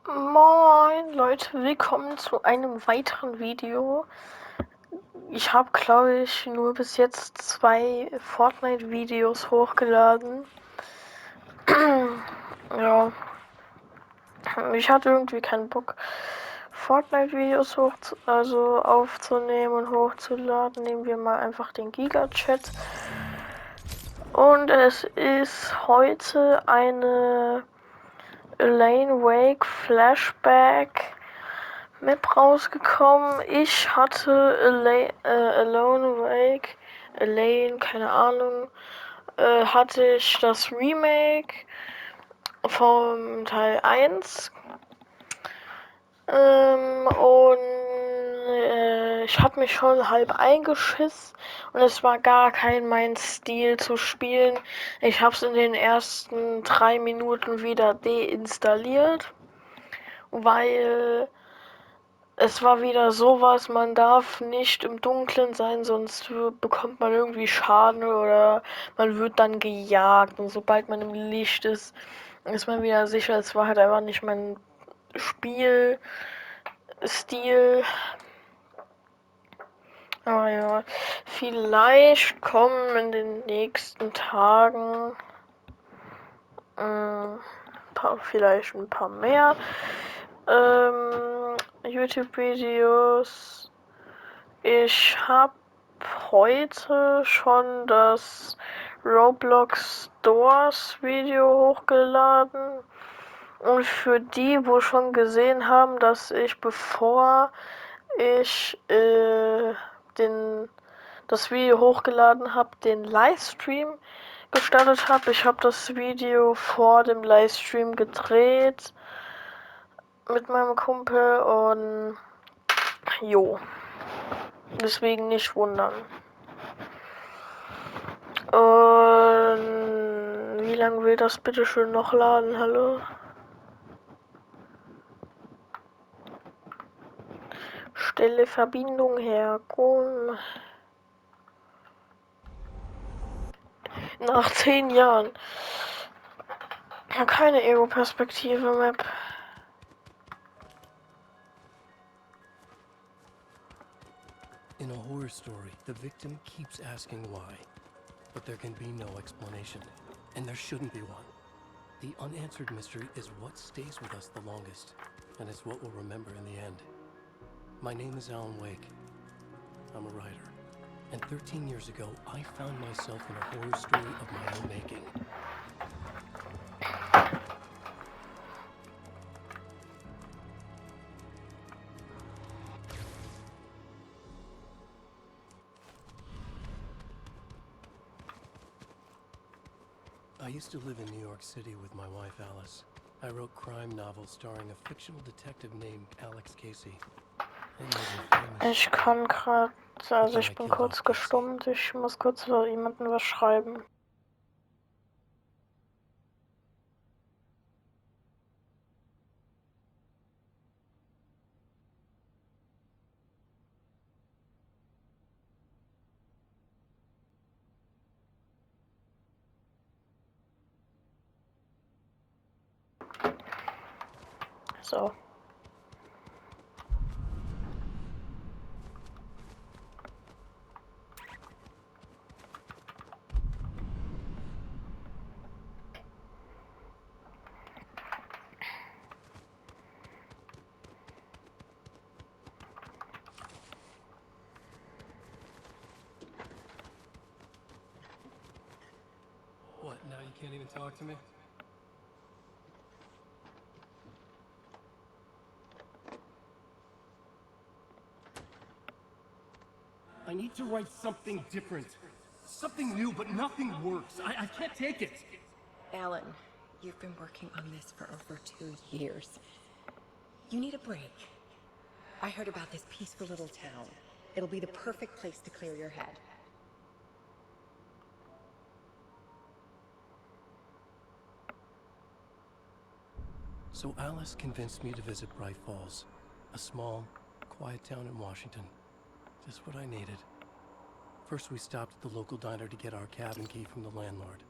Moin Leute, willkommen zu einem weiteren Video. Ich habe, glaube ich, nur bis jetzt 2 Fortnite-Videos hochgeladen. Ja, ich hatte irgendwie keinen Bock, Fortnite-Videos aufzunehmen und hochzuladen. Nehmen wir mal einfach den Giga-Chat. Und es ist heute eine Alan Wake Flashback Map rausgekommen. Ich hatte Elaine, keine Ahnung, hatte ich das Remake vom Teil 1. Ich habe mich schon halb eingeschissen und es war gar kein mein Stil zu spielen. Ich habe es in den ersten 3 Minuten wieder deinstalliert, weil es war wieder sowas, man darf nicht im Dunkeln sein, sonst bekommt man irgendwie Schaden oder man wird dann gejagt. Und sobald man im Licht ist, ist man wieder sicher. Es war halt einfach nicht mein Spielstil. Aber ja, vielleicht kommen in den nächsten Tagen vielleicht ein paar mehr YouTube-Videos. Ich habe heute schon das Roblox Stores Video hochgeladen. Und für die, wo schon gesehen haben, dass ich, bevor ich das Video hochgeladen habe, den Livestream gestartet habe. Ich habe das Video vor dem Livestream gedreht mit meinem Kumpel und jo. Deswegen nicht wundern. Und wie lange will das bitte schön noch laden? Hallo? Stelle Verbindung her. Komm. Nach 10 Jahren. Keine Ego-Perspektive-Map. In a horror story, the victim keeps asking why, but there can be no explanation, and there shouldn't be one. The unanswered mystery is what stays with us the longest, and it's what we'll remember in the end. My name is Alan Wake. I'm a writer, and 13 years ago, I found myself in a horror story of my own making. I used to live in New York City with my wife Alice. I wrote crime novels starring a fictional detective named Alex Casey. Ich kann gerade, also ich bin kurz gestummt, ich muss kurz jemandem was schreiben. So. What, now you can't even talk to me? I need to write something different. Something new, but nothing works. I can't take it. Alan, you've been working on this for over 2 years. You need a break. I heard about this peaceful little town. It'll be the perfect place to clear your head. So Alice convinced me to visit Bright Falls, a small, quiet town in Washington. Just what I needed. First we stopped at the local diner to get our cabin key from the landlord.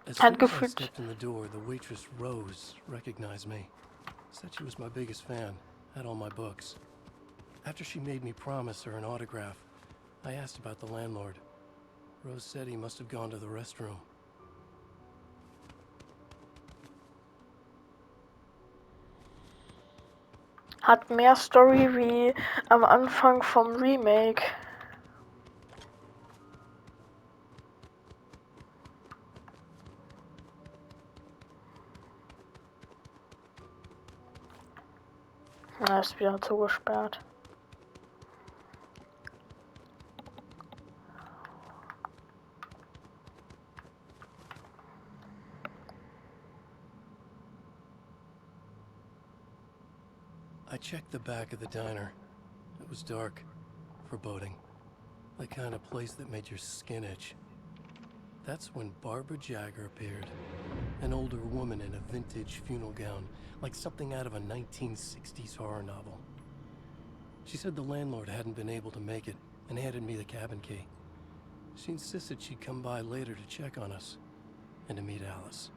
As Hat soon as I gefühlt. stepped in the door, the waitress Rose recognized me. Said she was my biggest fan, had all my books. After she made me promise her an autograph, I asked about the landlord. Rose said he must have gone to the restroom. Hat mehr Story wie am Anfang vom Remake. Na, ist wieder zugesperrt. I checked the back of the diner. It was dark, foreboding. The kind of place that made your skin itch. That's when Barbara Jagger appeared. An older woman in a vintage funeral gown, like something out of a 1960s horror novel. She said the landlord hadn't been able to make it and handed me the cabin key. She insisted she'd come by later to check on us and to meet Alice.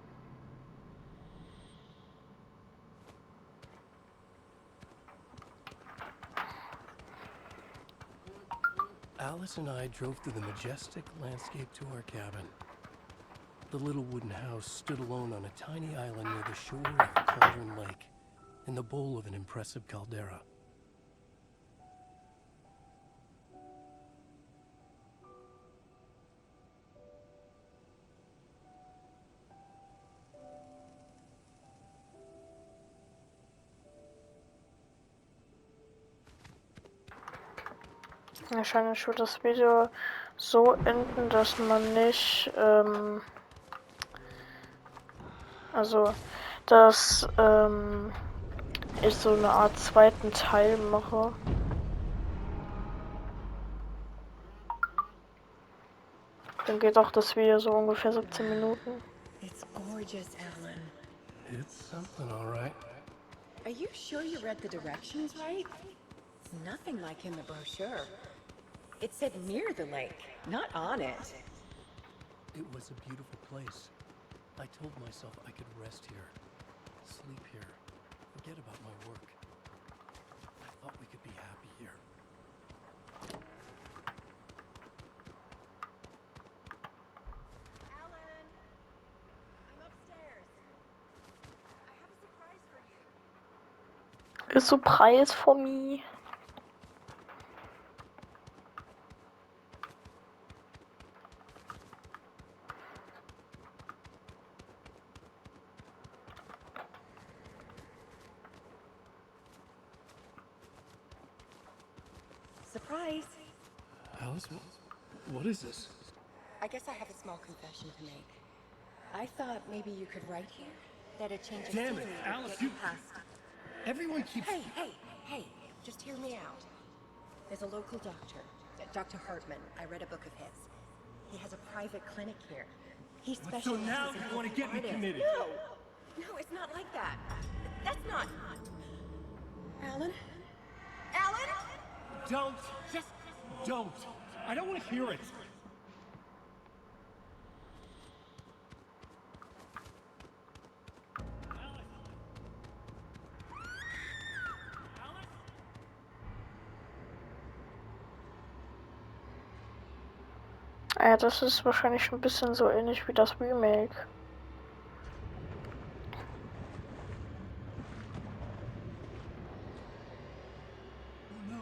Alice and I drove through the majestic landscape to our cabin. The little wooden house stood alone on a tiny island near the shore of Cauldron Lake, in the bowl of an impressive caldera. Wahrscheinlich wird das Video so enden, dass man nicht, also, dass, ich so eine Art zweiten Teil mache. Dann geht auch das Video so ungefähr 17 Minuten. It's gorgeous, Alan. It's something, all right. Are you sure you read the directions right? It's nothing like in the brochure. It said near the lake, not on it. It was a beautiful place. I told myself I could rest here, sleep here, forget about my work. I thought we could be happy here. Alan, I'm upstairs. I have a surprise for you. Ist so Preis for me. Surprise. Alice, what is this? I guess I have a small confession to make. I thought maybe you could write here that a change of Damn it, scenery would Alice, get you you- past. Everyone keeps... Hey, just hear me out. There's a local doctor, Dr. Hartman. I read a book of his. He has a private clinic here. He specializes now in you wanna helping get me artists. committed. No, it's not like that. That's not... Alan? Alan? Don't! Just... Don't! I don't want to hear it! Ja, das ist wahrscheinlich ein bisschen so ähnlich wie das Remake. Oh no!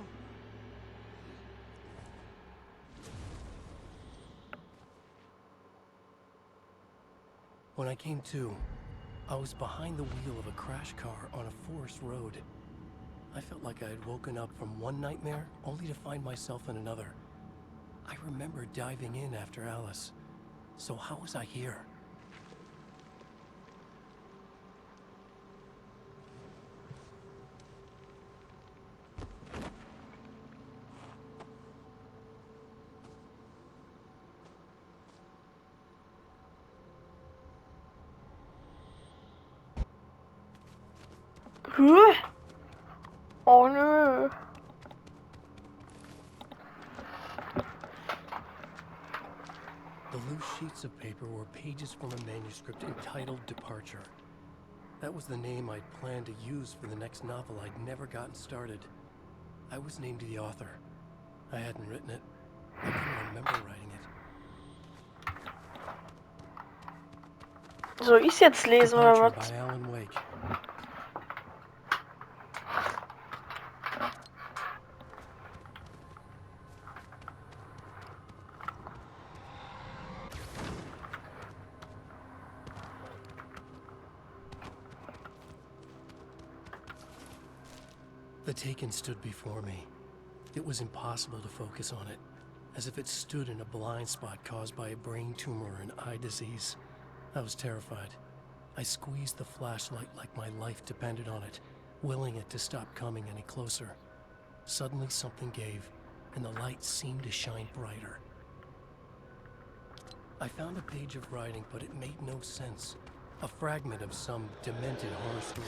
When I came to, I was behind the wheel of a crash car on a forest road. I felt like I had woken up from one nightmare only to find myself in another. I remember diving in after Alice. So how was I here? Oh nö. The loose sheets of paper were pages from a manuscript entitled Departure. That was the name I'd planned to use for the next novel I'd never gotten started. I was named the author. I hadn't written it. I couldn't remember writing it. Soll ich's jetzt lesen oder Departure was? by Alan Wake. The Taken stood before me. It was impossible to focus on it, as if it stood in a blind spot caused by a brain tumor and eye disease. I was terrified. I squeezed the flashlight like my life depended on it, willing it to stop coming any closer. Suddenly something gave, and the light seemed to shine brighter. I found a page of writing, but it made no sense. A fragment of some demented horror story.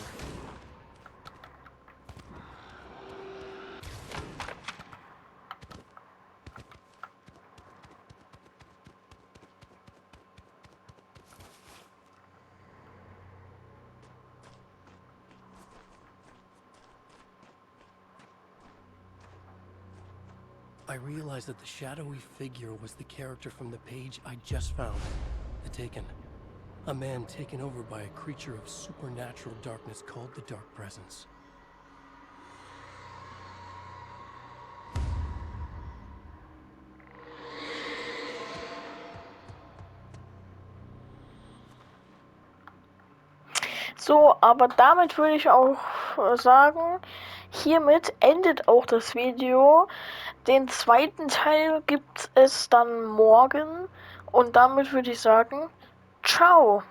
I realized that the shadowy figure was the character from the page I just found. The Taken. A man taken over by a creature of supernatural darkness called the Dark Presence. So, aber damit würde ich auch sagen, hiermit endet auch das Video. Den zweiten Teil gibt es dann morgen. Und damit würde ich sagen, ciao.